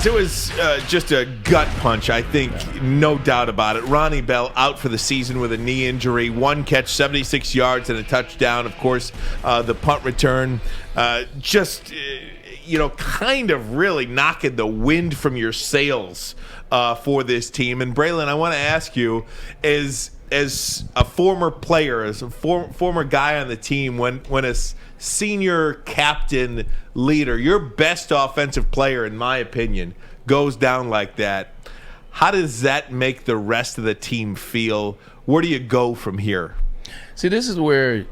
Guys, it was just a gut punch, I think, no doubt about it. Ronnie Bell out for the season with a knee injury. 1 catch, 76 yards, and a touchdown. Of course, the punt return kind of really knocking the wind from your sails for this team. And, Braylon, I want to ask you, as a former player, as a former guy on the team, when a senior captain leader, your best offensive player, in my opinion, goes down like that, how does that make the rest of the team feel? Where do you go from here? See, this is where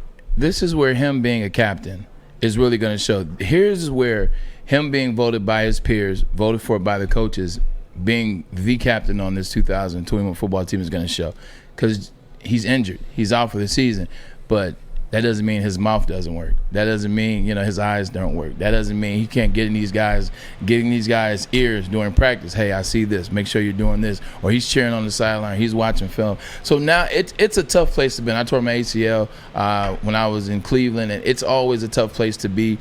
him being a captain is really going to show. Here's where him being voted by his peers, voted for by the coaches, being the captain on this 2021 football team is going to show. Because he's injured. He's out for the season. But that doesn't mean his mouth doesn't work. That doesn't mean, his eyes don't work. That doesn't mean he can't get in these guys' ears during practice. Hey, I see this. Make sure you're doing this. Or he's cheering on the sideline. He's watching film. So now it's a tough place to be. I tore my ACL when I was in Cleveland, and it's always a tough place to be.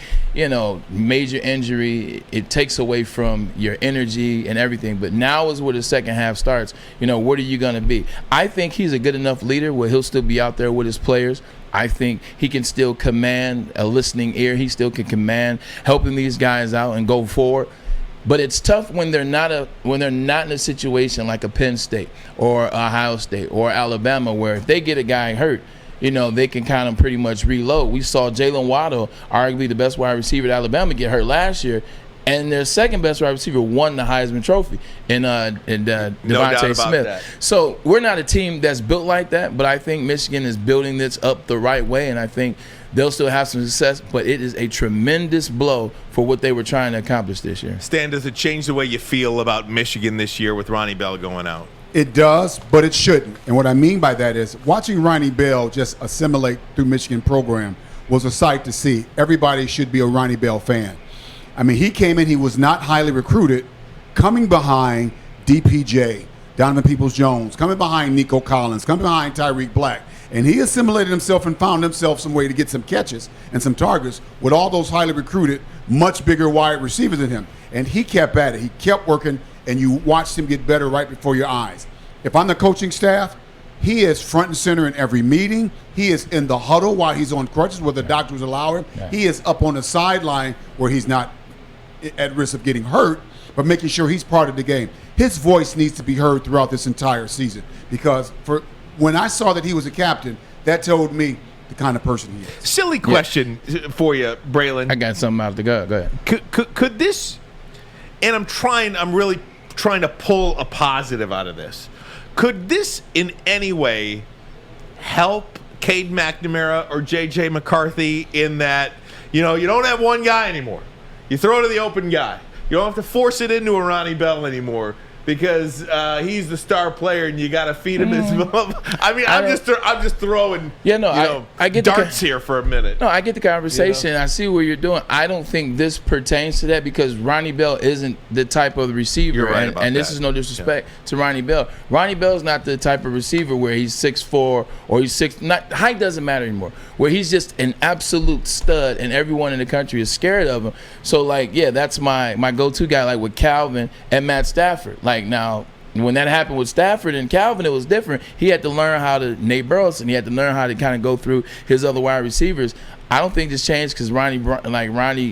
Major injury. It takes away from your energy and everything. But now is where the second half starts. What are you going to be? I think he's a good enough leader where he'll still be out there with his players. I think he can still command a listening ear. He still can command helping these guys out and go forward. But it's tough when they're not in a situation like a Penn State or Ohio State or Alabama, where if they get a guy hurt, they can kind of pretty much reload. We saw Jalen Waddle, arguably the best wide receiver at Alabama, get hurt last year. And their second best wide receiver won the Heisman Trophy in Devontae Smith. That. So we're not a team that's built like that, but I think Michigan is building this up the right way, and I think they'll still have some success, but it is a tremendous blow for what they were trying to accomplish this year. Stan, does it change the way you feel about Michigan this year with Ronnie Bell going out? It does, but it shouldn't. And what I mean by that is watching Ronnie Bell just assimilate through Michigan program was a sight to see. Everybody should be a Ronnie Bell fan. I mean, he came in, he was not highly recruited, coming behind DPJ, Donovan Peoples-Jones, coming behind Nico Collins, coming behind Tyreek Black. And he assimilated himself and found himself some way to get some catches and some targets with all those highly recruited, much bigger wide receivers than him. And he kept at it. He kept working, and you watched him get better right before your eyes. If I'm the coaching staff, he is front and center in every meeting. He is in the huddle while he's on crutches where the doctors allow him. Yeah. He is up on the sideline where he's not at risk of getting hurt, but making sure he's part of the game. His voice needs to be heard throughout this entire season, because when I saw that he was a captain, that told me the kind of person he is. Silly question for you, Braylon. I got something out to go. Go ahead. Could this, and I'm really trying to pull a positive out of this, could this in any way help Cade McNamara or J.J. McCarthy in that, you don't have one guy anymore. You throw to the open guy. You don't have to force it into a Ronnie Bell anymore because he's the star player and you got to feed him his. I mean, I'm just throwing. I get darts here for a minute. No, I get the conversation. I see what you're doing. I don't think this pertains to that because Ronnie Bell isn't the type of receiver. You're right about and this is no disrespect to Ronnie Bell. Ronnie Bell's not the type of receiver where he's 6'4" or he's 6. Height doesn't matter anymore. Where he's just an absolute stud and everyone in the country is scared of him. So that's my go-to guy. Like with Calvin and Matt Stafford. Now, when that happened with Stafford and Calvin, it was different. He had to learn how to Nate Burleson. He had to learn how to kind of go through his other wide receivers. I don't think this changed because Ronnie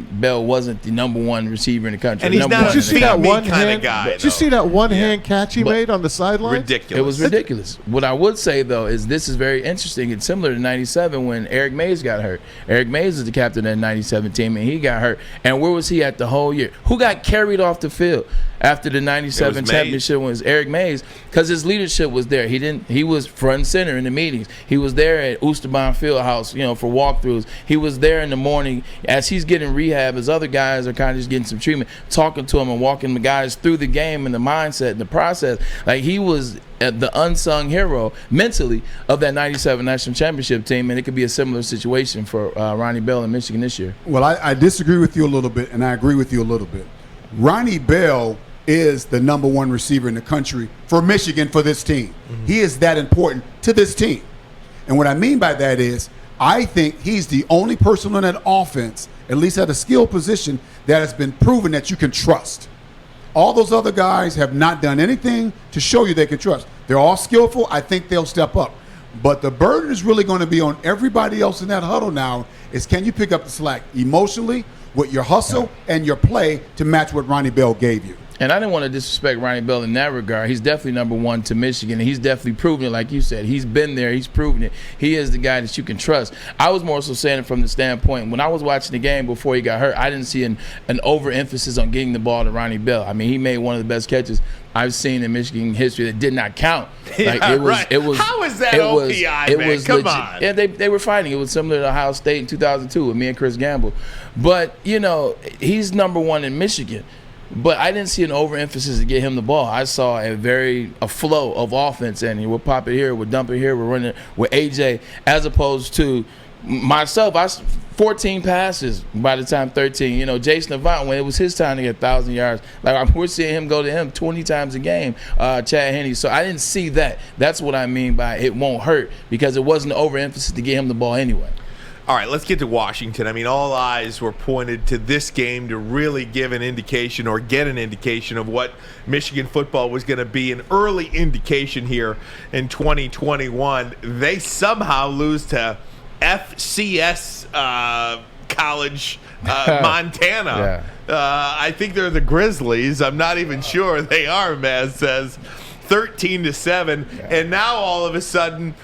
Bell wasn't the number one receiver in the country. And he's not a see that one kind of guy. Did you see that hand catch he made on the sideline? Ridiculous. It was ridiculous. What I would say, though, is this is very interesting. It's similar to 97 when Eric Mays got hurt. Eric Mays is the captain of the 97 team, and he got hurt. And where was he at the whole year? Who got carried off the field after the 97 championship was Eric Mays because his leadership was there. He was front and center in the meetings. He was there at Oosterbaum Fieldhouse, for walkthroughs. He was there in the morning as he's getting rehab. His other guys are kind of just getting some treatment, talking to him and walking the guys through the game and the mindset and the process. He was the unsung hero mentally of that 97 national championship team, and it could be a similar situation for Ronnie Bell in Michigan this year. Well, I disagree with you a little bit, and I agree with you a little bit. Ronnie Bell is the number one receiver in the country for Michigan for this team. Mm-hmm. He is that important to this team. And what I mean by that is I think he's the only person on that offense, at least at a skill position, that has been proven that you can trust. All those other guys have not done anything to show you they can trust. They're all skillful. I think they'll step up. But the burden is really going to be on everybody else in that huddle now is can you pick up the slack emotionally with your hustle and your play to match what Ronnie Bell gave you. And I didn't want to disrespect Ronnie Bell in that regard. He's definitely number one to Michigan, and he's definitely proven it, like you said. He's been there. He's proven it. He is the guy that you can trust. I was more so saying it from the standpoint, when I was watching the game before he got hurt, I didn't see an overemphasis on getting the ball to Ronnie Bell. I mean, he made one of the best catches I've seen in Michigan history that did not count. Like, yeah, it was. How is that OPI, man? Come on. Yeah, they were fighting. It was similar to Ohio State in 2002 with me and Chris Gamble. But, he's number one in Michigan. But I didn't see an overemphasis to get him the ball. I saw a flow of offense, and we'll pop it here, we'll dump it here, we're running with AJ, as opposed to myself. I 14 passes by the time 13. Jason Avant, when it was his time to get 1,000 yards, like we're seeing him go to him 20 times a game. Chad Henne. So I didn't see that. That's what I mean by it won't hurt, because it wasn't an overemphasis to get him the ball anyway. All right, let's get to Washington. I mean, all eyes were pointed to this game to really give an indication or get an indication of what Michigan football was going to be, an early indication here in 2021. They somehow lose to FCS College Montana. I think they're the Grizzlies. I'm not even sure they are, Maz says. 13-7. Yeah. And now all of a sudden,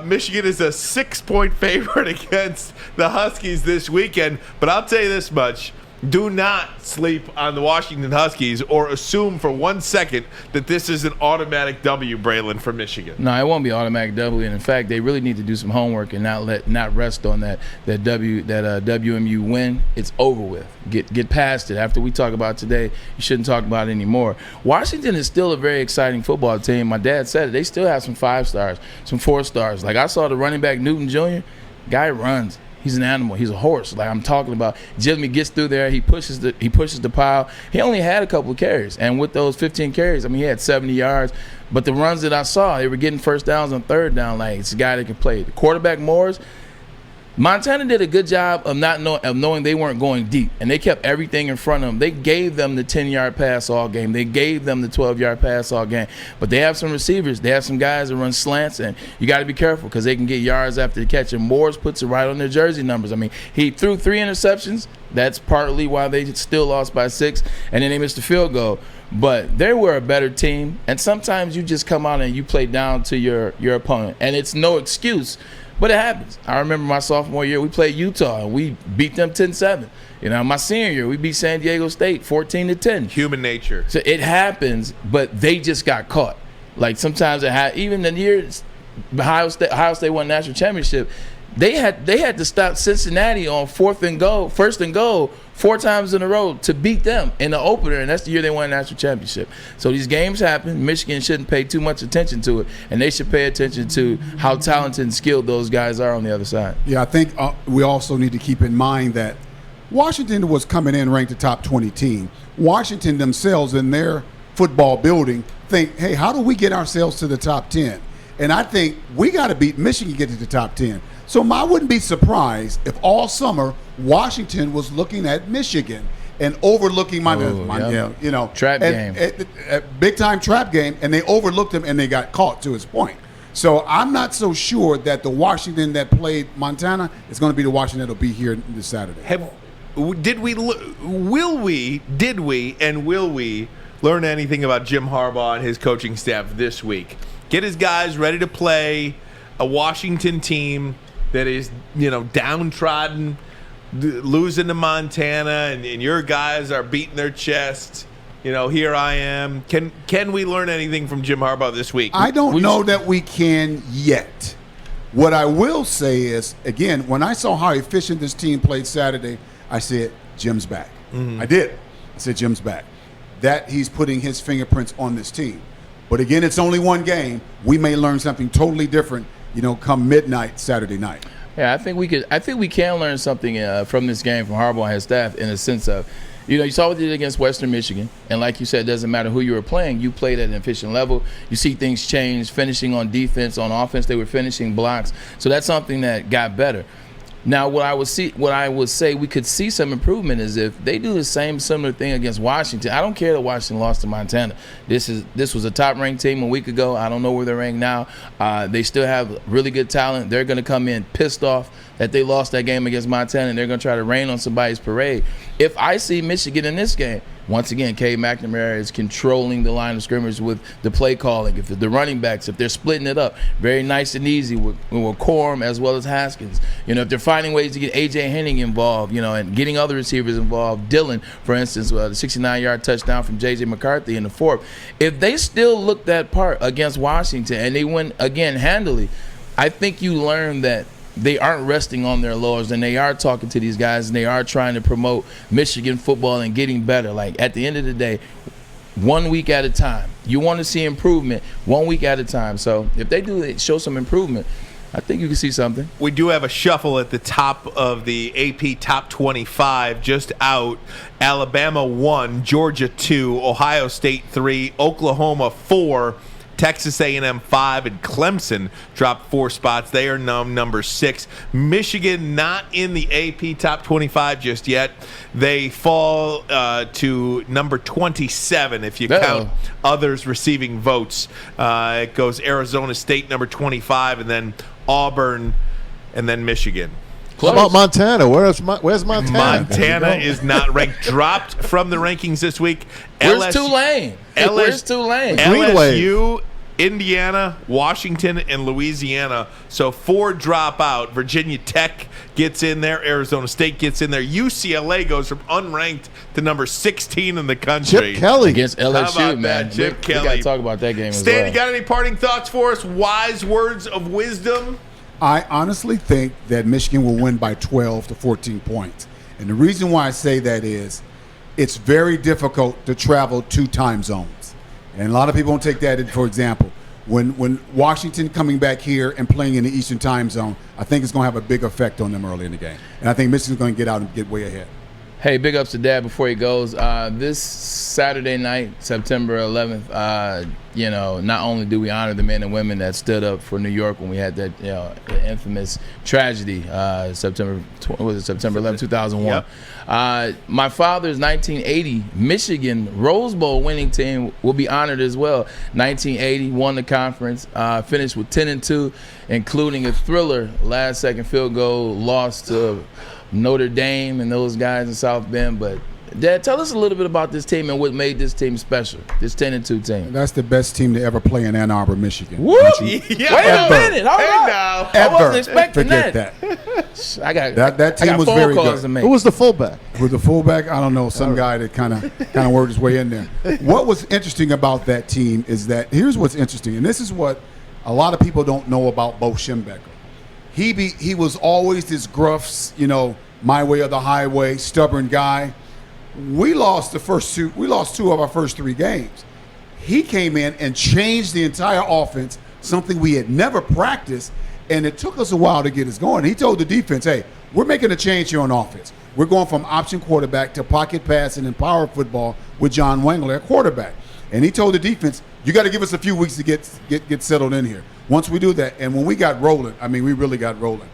Michigan is a 6-point favorite against the Huskies this weekend. But I'll tell you this much. Do not sleep on the Washington Huskies or assume for 1 second that this is an automatic W, Braylon, for Michigan. No, it won't be automatic W. And in fact, they really need to do some homework and not rest on that WMU win. It's over with. Get past it. After we talk about today, you shouldn't talk about it anymore. Washington is still a very exciting football team. My dad said it. They still have some 5 stars, some 4 stars. Like I saw the running back Newton Jr. Guy runs. He's an animal. He's a horse. Like I'm talking about. Jimmy gets through there. He pushes the pile. He only had a couple of carries, and with those 15 carries, I mean, he had 70 yards. But the runs that I saw, they were getting first downs on third down. Like it's a guy that can play. The quarterback Morris. Montana did a good job of knowing they weren't going deep, and they kept everything in front of them. They gave them the 10-yard pass all game. They gave them the 12-yard pass all game. But they have some receivers. They have some guys that run slants, and you got to be careful because they can get yards after the catch. And Morris puts it right on their jersey numbers. I mean, he threw 3 interceptions. That's partly why they still lost by 6, and then they missed the field goal. But they were a better team, and sometimes you just come out and you play down to your opponent, and it's no excuse. But it happens. I remember my sophomore year, we played Utah, and we beat them 10-7. My senior year, we beat San Diego State 14-10. Human nature. So it happens, but they just got caught. Like sometimes even the year Ohio State won national championship, they had to stop Cincinnati on first and goal 4 times in a row to beat them in the opener, and that's the year they won a national championship. So these games happen. Michigan shouldn't pay too much attention to it, and they should pay attention to how talented and skilled those guys are on the other side. Yeah, I think we also need to keep in mind that Washington was coming in ranked a top 20 team. Washington themselves in their football building think, hey, how do we get ourselves to the top 10? And I think we got to beat Michigan to get to the top 10. So I wouldn't be surprised if all summer Washington was looking at Michigan and overlooking trap game, big time trap game, and they overlooked them and they got caught. To his point, so I'm not so sure that the Washington that played Montana is going to be the Washington that'll be here this Saturday. Did we learn anything about Jim Harbaugh and his coaching staff this week? Get his guys ready to play a Washington team that is, downtrodden, losing to Montana, and your guys are beating their chest. Here I am. Can we learn anything from Jim Harbaugh this week? I don't know that we can yet. What I will say is, again, when I saw how efficient this team played Saturday, I said, Jim's back. Mm-hmm. I did. I said, Jim's back. That he's putting his fingerprints on this team. But again, it's only one game. We may learn something totally different, come midnight Saturday night. Yeah, I think we can learn something from this game from Harbaugh and his staff in the sense of, you saw what they did against Western Michigan, and like you said, it doesn't matter who you were playing. You played at an efficient level. You see things change, finishing on defense, on offense. They were finishing blocks, so that's something that got better. Now, what I would say we could see some improvement is if they do the same similar thing against Washington. I don't care that Washington lost to Montana. This was a top-ranked team a week ago. I don't know where they're ranked now. They still have really good talent. They're going to come in pissed off that they lost that game against Montana, and they're going to try to rain on somebody's parade. If I see Michigan in this game, once again, Cade McNamara is controlling the line of scrimmage with the play calling. If the running backs, if they're splitting it up, very nice and easy with Corum as well as Haskins. If they're finding ways to get A.J. Henning involved, and getting other receivers involved. Dylan, for instance, the 69-yard touchdown from J.J. McCarthy in the fourth. If they still look that part against Washington and they win again handily, I think you learn that they aren't resting on their laurels, and they are talking to these guys, and they are trying to promote Michigan football and getting better. Like, at the end of the day, 1 week at a time. You want to see improvement 1 week at a time. So if they do show some improvement, I think you can see something. We do have a shuffle at the top of the AP Top 25 just out. Alabama 1, Georgia 2, Ohio State 3, Oklahoma 4, Texas A&M 5, and Clemson dropped 4 spots. They are number 6. Michigan not in the AP Top 25 just yet. They fall to number 27 if you count others receiving votes. It goes Arizona State number 25, and then Auburn, and then Michigan. How about Montana? Where's Montana? Montana is not ranked. Dropped from the rankings this week. Where's Tulane? Where's Tulane? LSU, Indiana, Washington, and Louisiana. So 4 drop out. Virginia Tech gets in there. Arizona State gets in there. UCLA goes from unranked to number 16 in the country. Chip Kelly against LSU, How about man. That, Chip Kelly. We got to talk about that game Stan, as well. you got any parting thoughts for us? Wise words of wisdom? I honestly think that Michigan will win by 12 to 14 points. And the reason why I say that is it's very difficult to travel 2 time zones. And a lot of people don't take that in, for example. When Washington coming back here and playing in the Eastern time zone, I think it's going to have a big effect on them early in the game. And I think Michigan's going to get out and get way ahead. Hey, big ups to Dad before he goes. This Saturday night, September 11th, not only do we honor the men and women that stood up for New York when we had that, infamous tragedy, September 11th, 2001. Yep. My father's 1980 Michigan Rose Bowl winning team will be honored as well. 1980, won the conference, finished with 10-2, including a thriller last-second field goal loss to Notre Dame and those guys in South Bend. But Dad, tell us a little bit about this team and what made this team special, this 10-2 team. That's the best team to ever play in Ann Arbor, Michigan. Woo! Wait a minute. All right. I wasn't expecting Forget that. I got that team I got was phone very calls good. to make. Who was the fullback? With the fullback, I don't know, some guy that kind of worked his way in there. What was interesting about that team is that here's what's interesting, and this is what a lot of people don't know about Bo Schembechler. He was always this gruff, my way or the highway, stubborn guy. We lost 2 of our first 3 games. He came in and changed the entire offense, something we had never practiced, and it took us a while to get us going. He told the defense, hey, we're making a change here on offense. We're going from option quarterback to pocket passing and power football with John Wangler at quarterback. And he told the defense, you got to give us a few weeks to get settled in here. Once we do that, and when we got rolling, we really got rolling.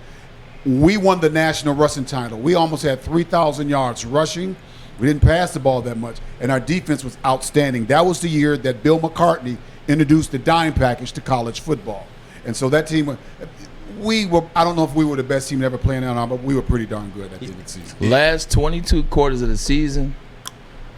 We won the national rushing title. We almost had 3,000 yards rushing. We didn't pass the ball that much, and our defense was outstanding. That was the year that Bill McCartney introduced the dime package to college football. And so that team, I don't know if we were the best team to ever play in Ann Arbor, but we were pretty darn good at the end of the season. Last 22 quarters of the season,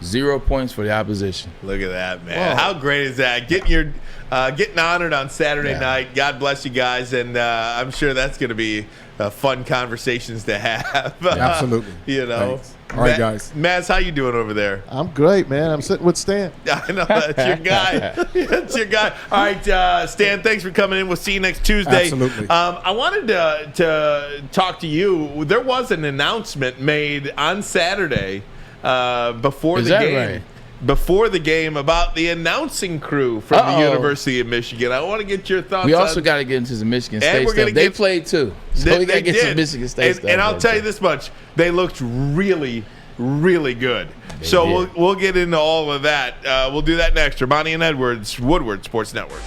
0 points for the opposition. Look at that, man. Whoa. How great is that? Getting honored on Saturday night. God bless you guys, and I'm sure that's going to be fun conversations to have. Absolutely. Thanks. All right, guys. Maz, how you doing over there? I'm great, man. I'm sitting with Stan. I know, that's your guy. That's your guy. All right, Stan, thanks for coming in. We'll see you next Tuesday. Absolutely. I wanted to talk to you. There was an announcement made on Saturday before the game. Right? Before the game about the announcing crew from the University of Michigan. I want to get your thoughts. We also got to get into some Michigan State stuff. They played too. So we got to get some Michigan State stuff. And I'll tell you this much. They looked really, really good. So we'll get into all of that. We'll do that next. Ermanni and Edwards, Woodward Sports Network.